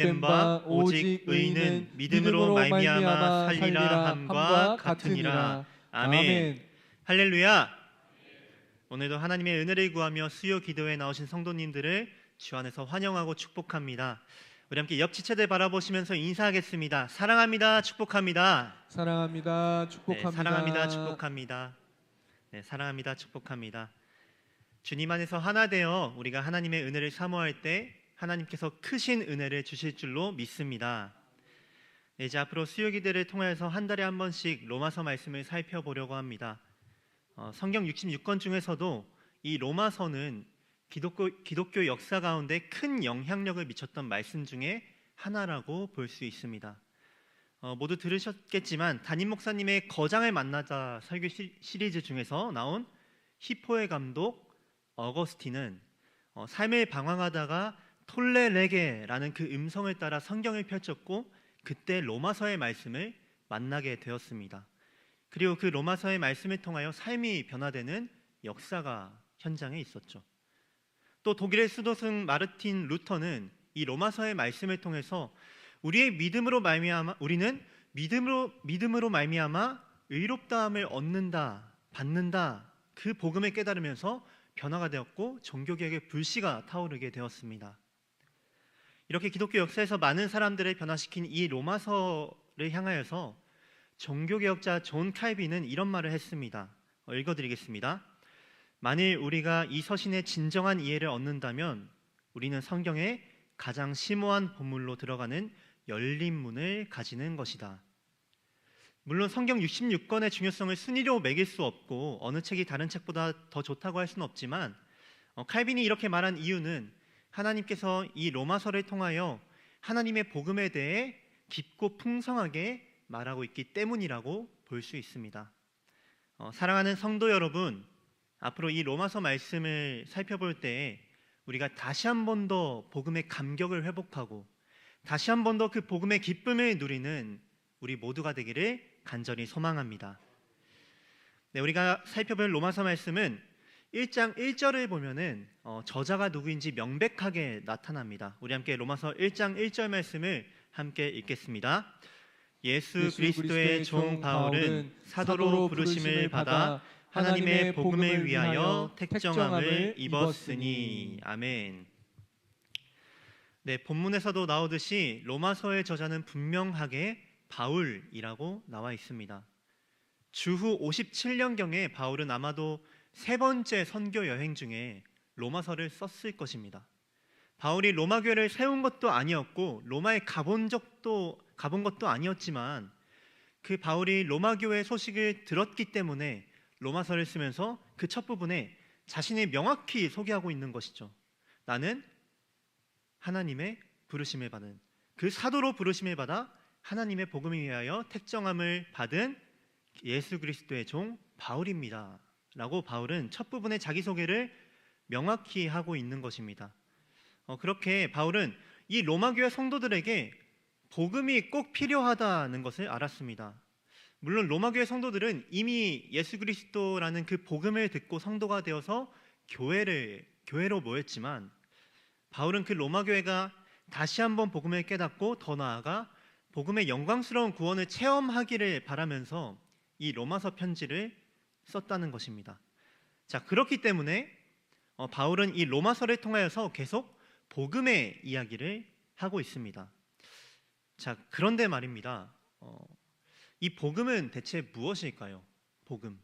된 바 오직 의인은 믿음으로 말미암아 살리라 함과 같으니라. 아멘. 할렐루야. 오늘도 하나님의 은혜를 구하며 수요 기도에 나오신 성도님들을 주 안에서 환영하고 축복합니다. 우리 함께 옆 지체들 바라보시면서 인사하겠습니다. 사랑합니다. 축복합니다. 사랑합니다. 축복합니다. 네, 사랑합니다. 축복합니다. 네, 사랑합니다. 축복합니다. 주님 안에서 하나 되어 우리가 하나님의 은혜를 사모할 때 하나님께서 크신 은혜를 주실 줄로 믿습니다. 네, 이제 앞으로 수요 기도를 통해서 한 달에 한 번씩 로마서 말씀을 살펴보려고 합니다. 성경 66권 중에서도 이 로마서는 기독교 역사 가운데 큰 영향력을 미쳤던 말씀 중에 하나라고 볼 수 있습니다. 모두 들으셨겠지만 담임 목사님의 거장을 만나자 설교 시리즈 중에서 나온 히포의 감독 어거스틴은 삶을 방황하다가 톨레레게라는 그 음성을 따라 성경을 펼쳤고 그때 로마서의 말씀을 만나게 되었습니다. 그리고 그 로마서의 말씀을 통하여 삶이 변화되는 역사가 현장에 있었죠. 또 독일의 수도승 마르틴 루터는 이 로마서의 말씀을 통해서 우리의 믿음으로 말미암아 우리는 믿음으로 말미암아 의롭다함을 얻는다, 받는다 그 복음을 깨달으면서 변화가 되었고 종교개혁의 불씨가 타오르게 되었습니다. 이렇게 기독교 역사에서 많은 사람들을 변화시킨 이 로마서를 향하여서 종교개혁자 존 칼빈은 이런 말을 했습니다. 읽어드리겠습니다. 만일 우리가 이 서신의 진정한 이해를 얻는다면 우리는 성경의 가장 심오한 본문로 들어가는 열린 문을 가지는 것이다. 물론 성경 66권의 중요성을 순위로 매길 수 없고 어느 책이 다른 책보다 더 좋다고 할 수는 없지만 칼빈이 이렇게 말한 이유는 하나님께서 이 로마서를 통하여 하나님의 복음에 대해 깊고 풍성하게 말하고 있기 때문이라고 볼 수 있습니다. 사랑하는 성도 여러분, 앞으로 이 로마서 말씀을 살펴볼 때 우리가 다시 한 번 더 복음의 감격을 회복하고 다시 한 번 더 그 복음의 기쁨을 누리는 우리 모두가 되기를 간절히 소망합니다. 네, 우리가 살펴볼 로마서 말씀은 1장 1절을 보면은 저자가 누구인지 명백하게 나타납니다. 우리 함께 로마서 1장 1절 말씀을 함께 읽겠습니다. 예수 그리스도의 종 바울은 사도로 부르심을 받아 하나님의 복음을 위하여 택정함을 입었으니. 아멘. 네, 본문에서도 나오듯이 로마서의 저자는 분명하게 바울이라고 나와 있습니다. 주후 57년경에 바울은 아마도 세 번째 선교 여행 중에 로마서를 썼을 것입니다. 바울이 로마 교회를 세운 것도 아니었고 로마에 가본 것도 아니었지만 그 바울이 로마 교회 소식을 들었기 때문에 로마서를 쓰면서 그 첫 부분에 자신이 명확히 소개하고 있는 것이죠. 나는 하나님의 부르심을 받은 그 사도로 부르심을 받아 하나님의 복음을 위하여 택정함을 받은 예수 그리스도의 종 바울입니다 라고 바울은 첫 부분의 자기소개를 명확히 하고 있는 것입니다. 그렇게 바울은 이 로마 교회 성도들에게 복음이 꼭 필요하다는 것을 알았습니다. 물론 로마 교회 성도들은 이미 예수 그리스도라는 그 복음을 듣고 성도가 되어서 교회로 모였지만 바울은 그 로마 교회가 다시 한번 복음을 깨닫고 더 나아가 복음의 영광스러운 구원을 체험하기를 바라면서 이 로마서 편지를 썼다는 것입니다. 자, 그렇기 때문에 바울은 이 로마서를 통하여서 계속 복음의 이야기를 하고 있습니다. 자, 그런데 말입니다. 이 복음은 대체 무엇일까요? 복음.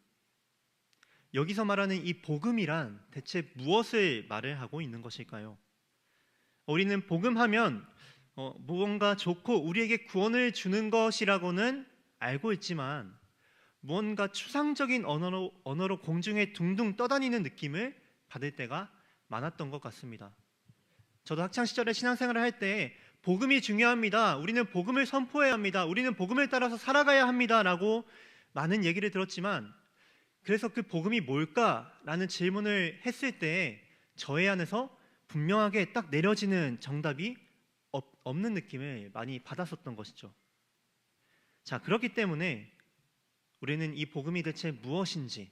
여기서 말하는 이 복음이란 대체 무엇을 말을 하고 있는 것일까요? 우리는 복음하면 무언가 좋고 우리에게 구원을 주는 것이라고는 알고 있지만 무언가 추상적인 언어로 공중에 둥둥 떠다니는 느낌을 받을 때가 많았던 것 같습니다. 저도 학창시절에 신앙생활을 할 때 복음이 중요합니다. 우리는 복음을 선포해야 합니다. 우리는 복음을 따라서 살아가야 합니다 라고 많은 얘기를 들었지만 그래서 그 복음이 뭘까라는 질문을 했을 때 저의 안에서 분명하게 딱 내려지는 정답이 없는 느낌을 많이 받았었던 것이죠. 자, 그렇기 때문에 우리는 이 복음이 대체 무엇인지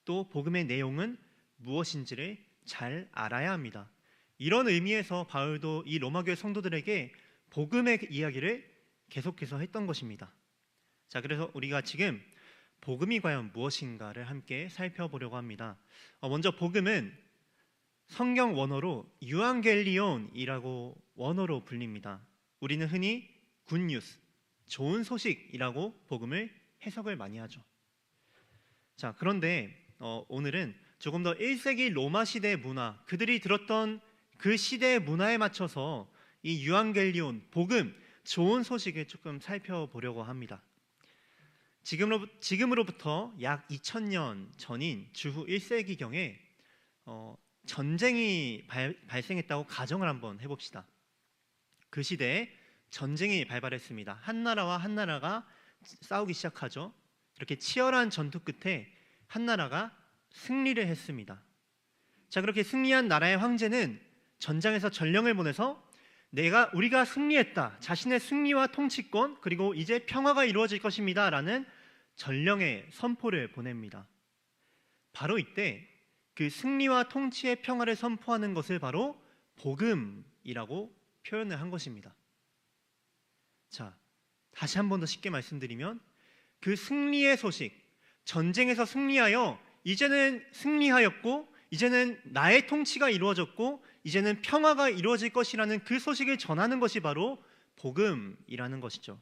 또 복음의 내용은 무엇인지를 잘 알아야 합니다. 이런 의미에서 바울도 이 로마교회 성도들에게 복음의 이야기를 계속해서 했던 것입니다. 자, 그래서 우리가 지금 복음이 과연 무엇인가를 함께 살펴보려고 합니다. 먼저 복음은 성경 원어로 유앙겔리온이라고 원어로 불립니다. 우리는 흔히 굿뉴스, 좋은 소식이라고 복음을 해석을 많이 하죠. 자, 그런데 오늘은 조금 더 1세기 로마 시대의 문화, 그들이 들었던 그 시대의 문화에 맞춰서 이 유앙겔리온, 복음, 좋은 소식을 조금 살펴보려고 합니다. 지금으로부터 약 2000년 전인 주후 1세기경에 전쟁이 발생했다고 가정을 한번 해봅시다. 그 시대에 전쟁이 발발했습니다. 한 나라와 한 나라가 싸우기 시작하죠. 이렇게 치열한 전투 끝에 한 나라가 승리를 했습니다. 자, 그렇게 승리한 나라의 황제는 전장에서 전령을 보내서 우리가 승리했다, 자신의 승리와 통치권 그리고 이제 평화가 이루어질 것입니다 라는 전령의 선포를 보냅니다. 바로 이때 그 승리와 통치의 평화를 선포하는 것을 바로 복음이라고 표현을 한 것입니다. 자, 다시 한 번 더 쉽게 말씀드리면 그 승리의 소식, 전쟁에서 승리하여 이제는 승리하였고 이제는 나의 통치가 이루어졌고 이제는 평화가 이루어질 것이라는 그 소식을 전하는 것이 바로 복음이라는 것이죠.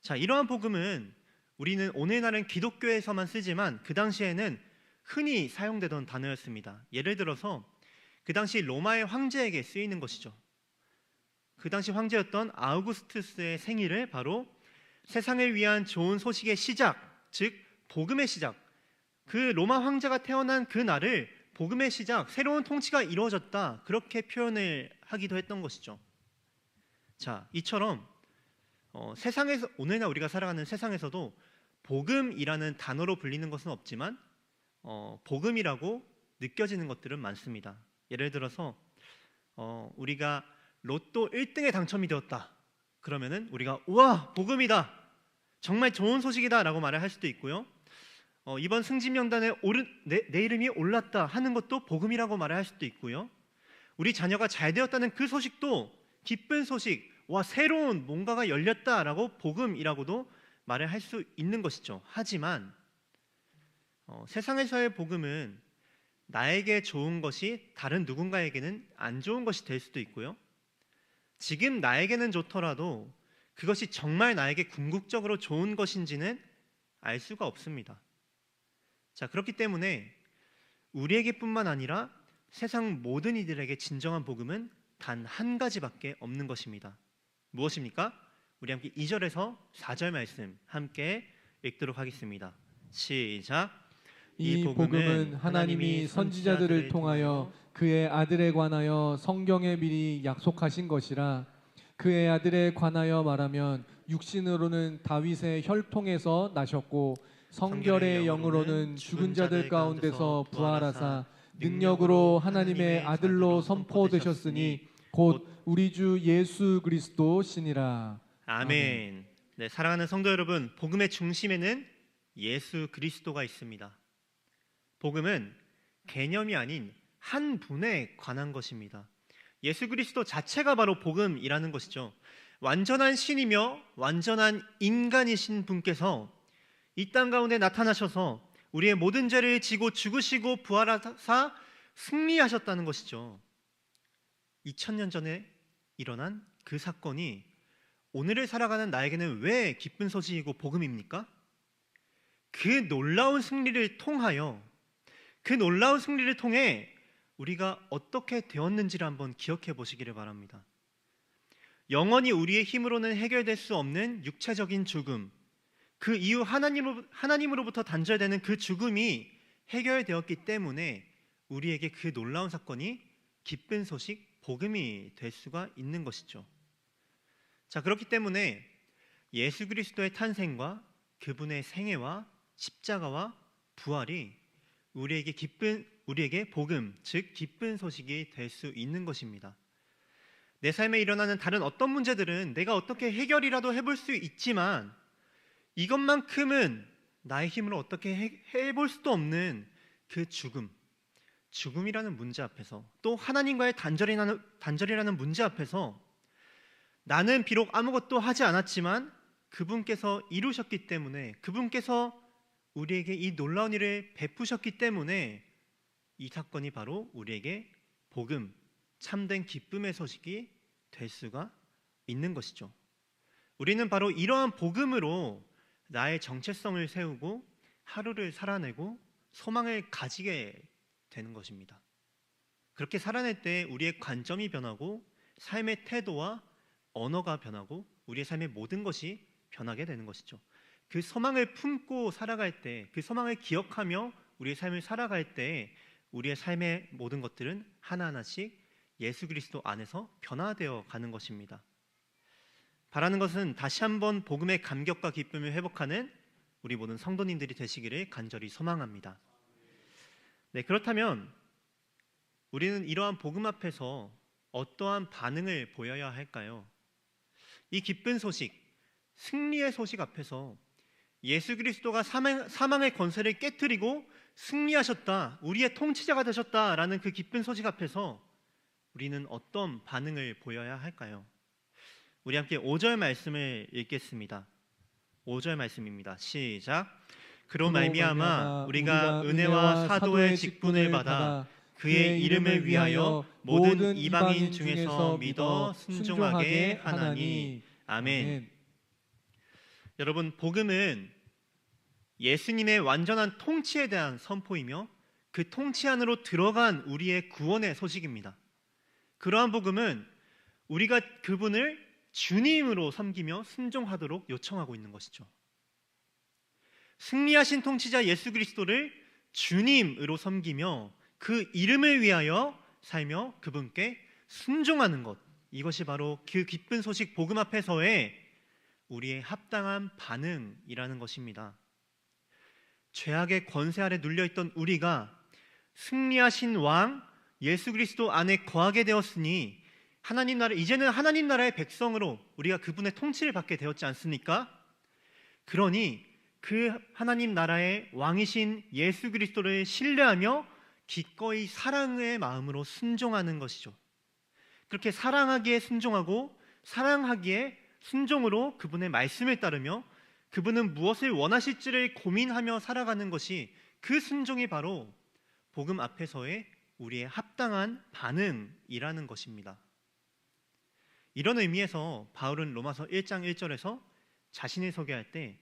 자, 이러한 복음은 우리는 오늘날은 기독교에서만 쓰지만 그 당시에는 흔히 사용되던 단어였습니다. 예를 들어서 그 당시 로마의 황제에게 쓰이는 것이죠. 그 당시 황제였던 아우구스투스의 생일을 바로 세상을 위한 좋은 소식의 시작, 즉 복음의 시작, 그 로마 황제가 태어난 그 날을 복음의 시작, 새로운 통치가 이루어졌다, 그렇게 표현을 하기도 했던 것이죠. 자, 이처럼 세상에서 오늘날 우리가 살아가는 세상에서도 복음이라는 단어로 불리는 것은 없지만 복음이라고 느껴지는 것들은 많습니다. 예를 들어서 우리가 로또 1등에 당첨이 되었다, 그러면은 우리가 우와, 복음이다, 정말 좋은 소식이다 라고 말을 할 수도 있고요. 이번 승진 명단에 내 이름이 올랐다 하는 것도 복음이라고 말을 할 수도 있고요. 우리 자녀가 잘 되었다는 그 소식도 기쁜 소식, 와, 새로운 뭔가가 열렸다라고 복음이라고도 말을 할 수 있는 것이죠. 하지만 세상에서의 복음은 나에게 좋은 것이 다른 누군가에게는 안 좋은 것이 될 수도 있고요. 지금 나에게는 좋더라도 그것이 정말 나에게 궁극적으로 좋은 것인지는 알 수가 없습니다. 자, 그렇기 때문에 우리에게뿐만 아니라 세상 모든 이들에게 진정한 복음은 단 한 가지밖에 없는 것입니다. 무엇입니까? 우리 함께 2절에서 4절 말씀 함께 읽도록 하겠습니다. 시작. 이 복음은 하나님이 선지자들을 통하여 그의 아들에 관하여 성경에 미리 약속하신 것이라. 그의 아들에 관하여 말하면 육신으로는 다윗의 혈통에서 나셨고 성결의 영으로는 죽은 자들 가운데서 부활하사 능력으로 하나님의 아들로 선포되셨으니 곧 우리 주 예수 그리스도시니라. 아멘. 네, 사랑하는 성도 여러분, 복음의 중심에는 예수 그리스도가 있습니다. 복음은 개념이 아닌 한 분에 관한 것입니다. 예수 그리스도 자체가 바로 복음이라는 것이죠. 완전한 신이며 완전한 인간이신 분께서 이 땅 가운데 나타나셔서 우리의 모든 죄를 지고 죽으시고 부활하사 승리하셨다는 것이죠. 2000년 전에 일어난 그 사건이 오늘을 살아가는 나에게는 왜 기쁜 소식이고 복음입니까? 그 놀라운 승리를 통하여, 그 놀라운 승리를 통해 우리가 어떻게 되었는지를 한번 기억해 보시기를 바랍니다. 영원히 우리의 힘으로는 해결될 수 없는 육체적인 죽음, 그 이후 하나님으로부터 단절되는 그 죽음이 해결되었기 때문에 우리에게 그 놀라운 사건이 기쁜 소식, 복음이 될 수가 있는 것이죠. 자, 그렇기 때문에 예수 그리스도의 탄생과 그분의 생애와 십자가와 부활이 우리에게 복음, 즉 기쁜 소식이 될 수 있는 것입니다. 내 삶에 일어나는 다른 어떤 문제들은 내가 어떻게 해결이라도 해볼 수 있지만 이것만큼은 나의 힘으로 어떻게 해볼 수도 없는 그 죽음이라는 문제 앞에서, 또 하나님과의 단절이라는 문제 앞에서 나는 비록 아무것도 하지 않았지만 그분께서 이루셨기 때문에, 그분께서 우리에게 이 놀라운 일을 베푸셨기 때문에 이 사건이 바로 우리에게 복음, 참된 기쁨의 소식이 될 수가 있는 것이죠. 우리는 바로 이러한 복음으로 나의 정체성을 세우고 하루를 살아내고 소망을 가지게 되는 것입니다. 그렇게 살아낼 때 우리의 관점이 변하고 삶의 태도와 언어가 변하고 우리의 삶의 모든 것이 변하게 되는 것이죠. 그 소망을 품고 살아갈 때, 그 소망을 기억하며 우리의 삶을 살아갈 때 우리의 삶의 모든 것들은 하나하나씩 예수 그리스도 안에서 변화되어 가는 것입니다. 바라는 것은 다시 한번 복음의 감격과 기쁨을 회복하는 우리 모든 성도님들이 되시기를 간절히 소망합니다. 네, 그렇다면 우리는 이러한 복음 앞에서 어떠한 반응을 보여야 할까요? 이 기쁜 소식, 승리의 소식 앞에서 예수 그리스도가 사망의 권세를 깨뜨리고 승리하셨다, 우리의 통치자가 되셨다라는 그 기쁜 소식 앞에서 우리는 어떤 반응을 보여야 할까요? 우리 함께 5절 말씀을 읽겠습니다. 5절 말씀입니다. 시작. 그로 말미암아 우리가 은혜와 사도의 직분을 받아 그의 이름을 위하여 모든 이방인 중에서 믿어 순종하게 하나니. 아멘. 여러분, 복음은 예수님의 완전한 통치에 대한 선포이며 그 통치 안으로 들어간 우리의 구원의 소식입니다. 그러한 복음은 우리가 그분을 주님으로 섬기며 순종하도록 요청하고 있는 것이죠. 승리하신 통치자 예수 그리스도를 주님으로 섬기며 그 이름을 위하여 살며 그분께 순종하는 것, 이것이 바로 그 기쁜 소식 복음 앞에서의 우리의 합당한 반응이라는 것입니다. 죄악의 권세 아래 눌려있던 우리가 승리하신 왕 예수 그리스도 안에 거하게 되었으니 하나님 나라, 이제는 하나님 나라의 백성으로 우리가 그분의 통치를 받게 되었지 않습니까? 그러니 그 하나님 나라의 왕이신 예수 그리스도를 신뢰하며 기꺼이 사랑의 마음으로 순종하는 것이죠. 그렇게 사랑하기에 순종하고 사랑하기에 순종으로 그분의 말씀을 따르며 그분은 무엇을 원하실지를 고민하며 살아가는 것이, 그 순종이 바로 복음 앞에서의 우리의 합당한 반응이라는 것입니다. 이런 의미에서 바울은 로마서 1장 1절에서 자신을 소개할 때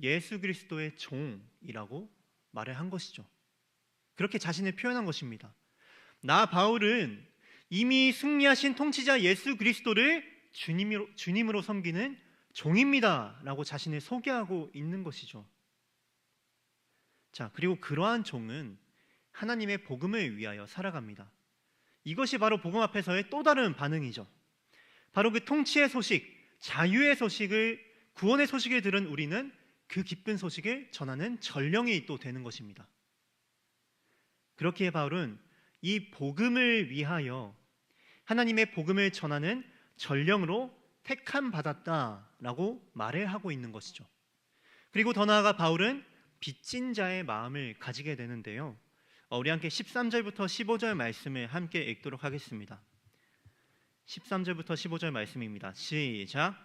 예수 그리스도의 종이라고 말을 한 것이죠. 그렇게 자신을 표현한 것입니다. 나 바울은 이미 승리하신 통치자 예수 그리스도를 주님으로 섬기는 종입니다 라고 자신을 소개하고 있는 것이죠. 자, 그리고 그러한 종은 하나님의 복음을 위하여 살아갑니다. 이것이 바로 복음 앞에서의 또 다른 반응이죠. 바로 그 통치의 소식, 자유의 소식을, 구원의 소식을 들은 우리는 그 기쁜 소식을 전하는 전령이 또 되는 것입니다. 그렇기에 바울은 이 복음을 위하여 하나님의 복음을 전하는 전령으로 택함 받았다라고 말을 하고 있는 것이죠. 그리고 더 나아가 바울은 빚진 자의 마음을 가지게 되는데요. 우리 함께 13절부터 15절 말씀을 함께 읽도록 하겠습니다. 13절부터 15절 말씀입니다. 시작.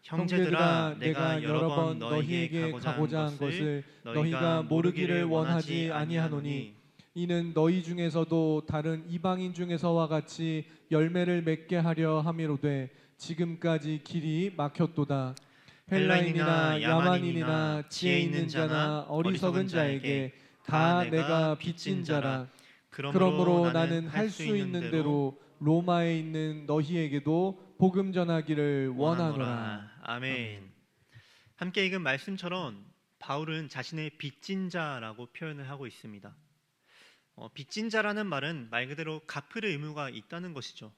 형제들아, 내가 여러 번 너희에게 가고자 한 것을 너희가 모르기를 원하지 아니하노니 이는 너희 중에서도 다른 이방인 중에서와 같이 열매를 맺게 하려 함이로되 지금까지 길이 막혔도다. 헬라인이나 야만인이나 지혜 있는 자나 어리석은 자에게 다 내가 빚진 자라. 그러므로 나는 할 수 있는 대로 로마에 있는 너희에게도 복음 전하기를 원하노라. 아멘. 함께 읽은 말씀처럼 바울은 자신의 빚진 자라고 표현을 하고 있습니다. 빚진 자라는 말은 말 그대로 갚을 의무가 있다는 것이죠.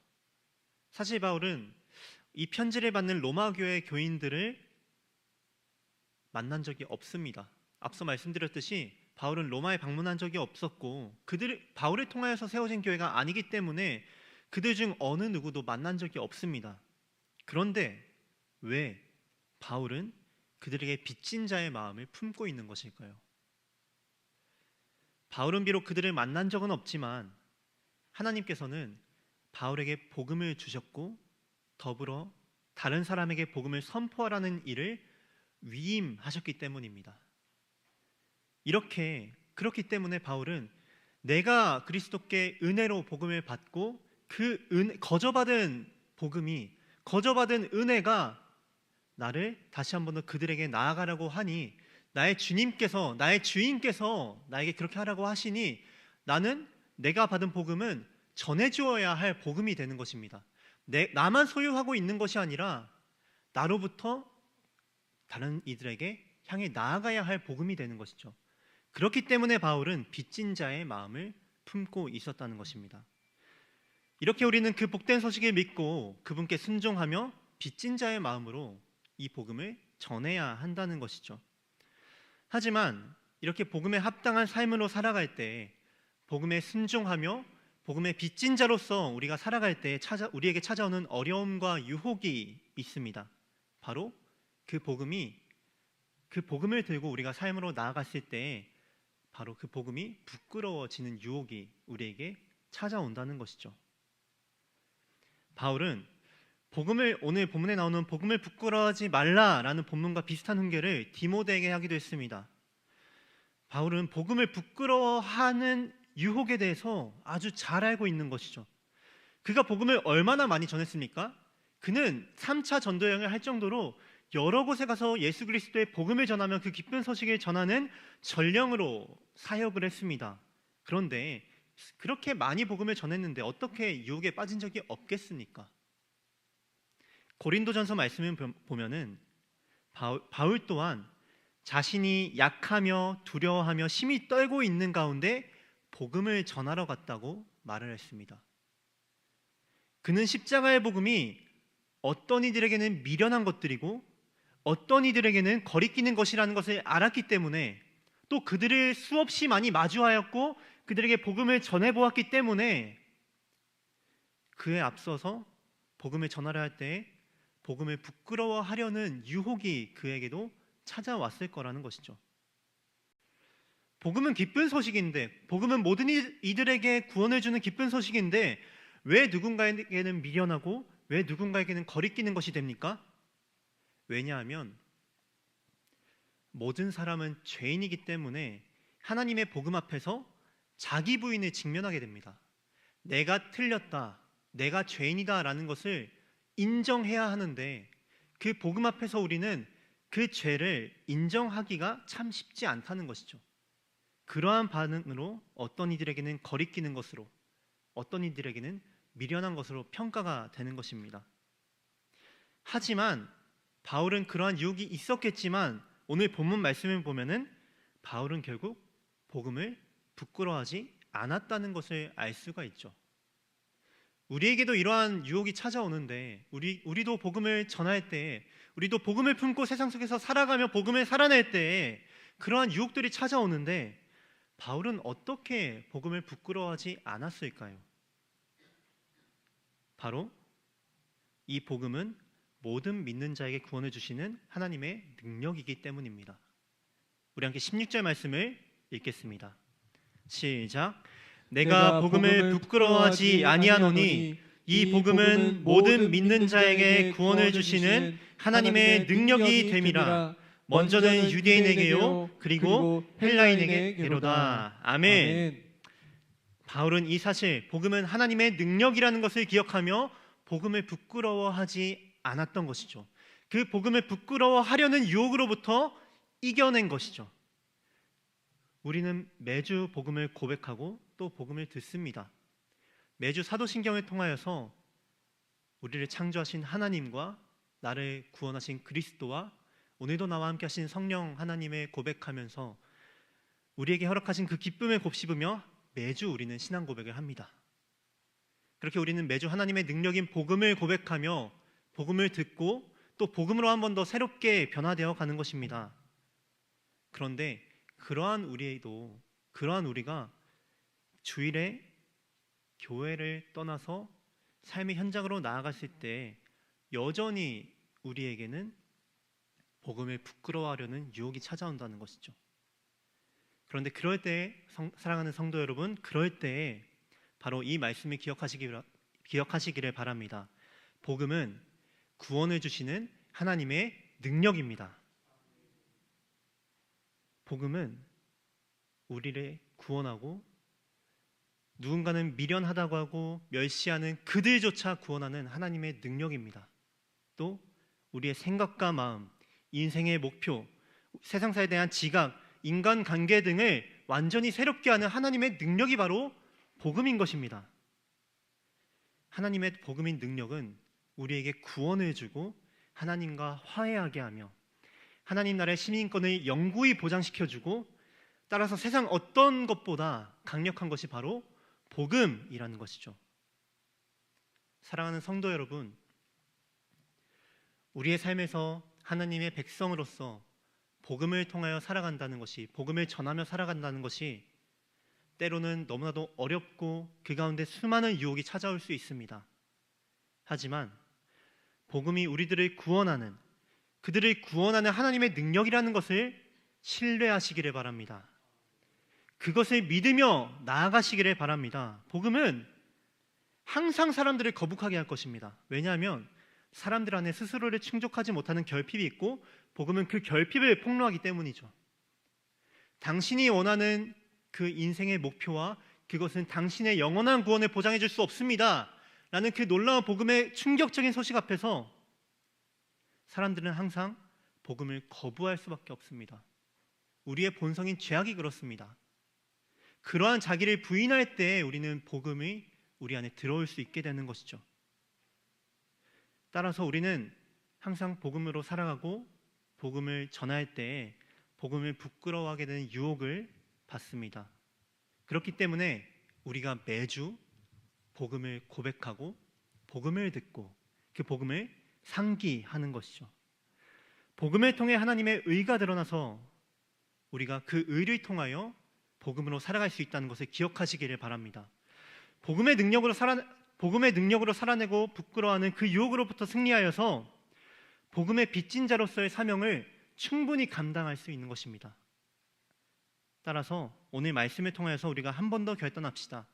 사실 바울은 이 편지를 받는 로마 교회 교인들을 만난 적이 없습니다. 앞서 말씀드렸듯이 바울은 로마에 방문한 적이 없었고 바울을 통하여서 세워진 교회가 아니기 때문에 그들 중 어느 누구도 만난 적이 없습니다. 그런데 왜 바울은 그들에게 빚진 자의 마음을 품고 있는 것일까요? 바울은 비록 그들을 만난 적은 없지만 하나님께서는 바울에게 복음을 주셨고 더불어 다른 사람에게 복음을 선포하라는 일을 위임하셨기 때문입니다. 그렇기 때문에 바울은 내가 그리스도께 은혜로 복음을 받고 거저받은 은혜가 나를 다시 한 번 더 그들에게 나아가라고 하니, 나의 주님께서, 나의 주인께서 나에게 그렇게 하라고 하시니 나는 내가 받은 복음은 전해주어야 할 복음이 되는 것입니다. 나만 소유하고 있는 것이 아니라 나로부터 다른 이들에게 향해 나아가야 할 복음이 되는 것이죠. 그렇기 때문에 바울은 빚진 자의 마음을 품고 있었다는 것입니다. 이렇게 우리는 그 복된 소식을 믿고 그분께 순종하며 빚진 자의 마음으로 이 복음을 전해야 한다는 것이죠. 하지만 이렇게 복음에 합당한 삶으로 살아갈 때, 복음에 순종하며 복음의 빚진 자로서 우리가 살아갈 때 우리에게 찾아오는 어려움과 유혹이 있습니다. 바로 그 복음을 들고 우리가 삶으로 나아갔을 때 바로 그 복음이 부끄러워지는 유혹이 우리에게 찾아온다는 것이죠. 바울은 오늘 본문에 나오는 복음을 부끄러워하지 말라라는 본문과 비슷한 훈계를 디모데에게 하기도 했습니다. 바울은 복음을 부끄러워하는 유혹에 대해서 아주 잘 알고 있는 것이죠. 그가 복음을 얼마나 많이 전했습니까? 그는 3차 전도 여행을 할 정도로 여러 곳에 가서 예수 그리스도의 복음을 전하며 그 기쁜 소식을 전하는 전령으로 사역을 했습니다. 그런데 그렇게 많이 복음을 전했는데 어떻게 유혹에 빠진 적이 없겠습니까? 고린도전서 말씀을 보면은 바울 또한 자신이 약하며 두려워하며 심히 떨고 있는 가운데 복음을 전하러 갔다고 말을 했습니다. 그는 십자가의 복음이 어떤 이들에게는 미련한 것들이고 어떤 이들에게는 거리끼는 것이라는 것을 알았기 때문에, 또 그들을 수없이 많이 마주하였고 그들에게 복음을 전해보았기 때문에 그에 앞서서 복음을 전하려 할 때 복음을 부끄러워하려는 유혹이 그에게도 찾아왔을 거라는 것이죠. 복음은 기쁜 소식인데, 복음은 모든 이들에게 구원을 주는 기쁜 소식인데 왜 누군가에게는 미련하고 왜 누군가에게는 거리끼는 것이 됩니까? 왜냐하면 모든 사람은 죄인이기 때문에 하나님의 복음 앞에서 자기 부인을 직면하게 됩니다. 내가 틀렸다, 내가 죄인이다 라는 것을 인정해야 하는데 그 복음 앞에서 우리는 그 죄를 인정하기가 참 쉽지 않다는 것이죠. 그러한 반응으로 어떤 이들에게는 거리끼는 것으로, 어떤 이들에게는 미련한 것으로 평가가 되는 것입니다. 하지만 바울은 그러한 유혹이 있었겠지만 오늘 본문 말씀을 보면은 바울은 결국 복음을 부끄러워하지 않았다는 것을 알 수가 있죠. 우리에게도 이러한 유혹이 찾아오는데 우리도 복음을 전할 때, 우리도 복음을 품고 세상 속에서 살아가며 복음을 살아낼 때 그러한 유혹들이 찾아오는데 바울은 어떻게 복음을 부끄러워하지 않았을까요? 바로 이 복음은 모든 믿는 자에게 구원을 주시는 하나님의 능력이기 때문입니다. 우리 함께 16절 말씀을 읽겠습니다. 시작. 내가 복음을 부끄러워하지 아니하노니 이 복음은 모든 믿는 자에게 구원을 주시는 하나님의 능력이 됨이라. 먼저는 유대인에게요 그리고 헬라인에게로다. 아멘. 바울은 이 사실, 복음은 하나님의 능력이라는 것을 기억하며 복음을 부끄러워하지 않았던 것이죠. 그 복음을 부끄러워하려는 유혹으로부터 이겨낸 것이죠. 우리는 매주 복음을 고백하고 또 복음을 듣습니다. 매주 사도신경을 통하여서 우리를 창조하신 하나님과 나를 구원하신 그리스도와 오늘도 나와 함께 하신 성령 하나님을 고백하면서 우리에게 허락하신 그 기쁨을 곱씹으며 매주 우리는 신앙 고백을 합니다. 그렇게 우리는 매주 하나님의 능력인 복음을 고백하며 복음을 듣고 또 복음으로 한 번 더 새롭게 변화되어 가는 것입니다. 그런데 그러한 우리가 주일에 교회를 떠나서 삶의 현장으로 나아갔을 때 여전히 우리에게는 복음을 부끄러워하려는 유혹이 찾아온다는 것이죠. 그런데 그럴 때 사랑하는 성도 여러분, 그럴 때 바로 이 말씀을 기억하시기를 바랍니다. 복음은 구원을 주시는 하나님의 능력입니다. 복음은 우리를 구원하고 누군가는 미련하다고 하고 멸시하는 그들조차 구원하는 하나님의 능력입니다. 또 우리의 생각과 마음, 인생의 목표, 세상사에 대한 지각, 인간관계 등을 완전히 새롭게 하는 하나님의 능력이 바로 복음인 것입니다. 하나님의 복음인 능력은 우리에게 구원을 주고 하나님과 화해하게 하며 하나님 나라의 시민권을 영구히 보장시켜주고 따라서 세상 어떤 것보다 강력한 것이 바로 복음이라는 것이죠. 사랑하는 성도 여러분, 우리의 삶에서 하나님의 백성으로서 복음을 통하여 살아간다는 것이, 복음을 전하며 살아간다는 것이 때로는 너무나도 어렵고 그 가운데 수많은 유혹이 찾아올 수 있습니다. 하지만 복음이 우리들을 구원하는, 그들을 구원하는 하나님의 능력이라는 것을 신뢰하시기를 바랍니다. 그것을 믿으며 나아가시기를 바랍니다. 복음은 항상 사람들을 거북하게 할 것입니다. 왜냐하면 사람들 안에 스스로를 충족하지 못하는 결핍이 있고 복음은 그 결핍을 폭로하기 때문이죠. 당신이 원하는 그 인생의 목표와 그것은 당신의 영원한 구원을 보장해 줄 수 없습니다 라는 그 놀라운 복음의 충격적인 소식 앞에서 사람들은 항상 복음을 거부할 수밖에 없습니다. 우리의 본성인 죄악이 그렇습니다. 그러한 자기를 부인할 때 우리는 복음이 우리 안에 들어올 수 있게 되는 것이죠. 따라서 우리는 항상 복음으로 살아가고 복음을 전할 때 복음을 부끄러워하게 되는 유혹을 받습니다. 그렇기 때문에 우리가 매주 복음을 고백하고 복음을 듣고 그 복음을 상기하는 것이죠. 복음을 통해 하나님의 의가 드러나서 우리가 그 의를 통하여 복음으로 살아갈 수 있다는 것을 기억하시기를 바랍니다. 복음의 능력으로 살아내고 부끄러워하는 그 유혹으로부터 승리하여서 복음의 빚진 자로서의 사명을 충분히 감당할 수 있는 것입니다. 따라서 오늘 말씀을 통하여서 우리가 한 번 더 결단합시다.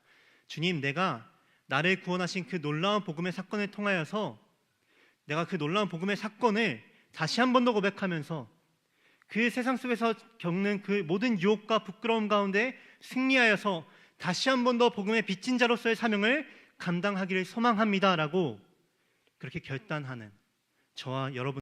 주님, 내가 나를 구원하신 그 놀라운 복음의 사건을 통하여서 내가 그 놀라운 복음의 사건을 다시 한 번 더 고백하면서 그 세상 속에서 겪는 그 모든 유혹과 부끄러움 가운데 승리하여서 다시 한 번 더 복음의 빚진 자로서의 사명을 감당하기를 소망합니다라고 그렇게 결단하는 저와 여러분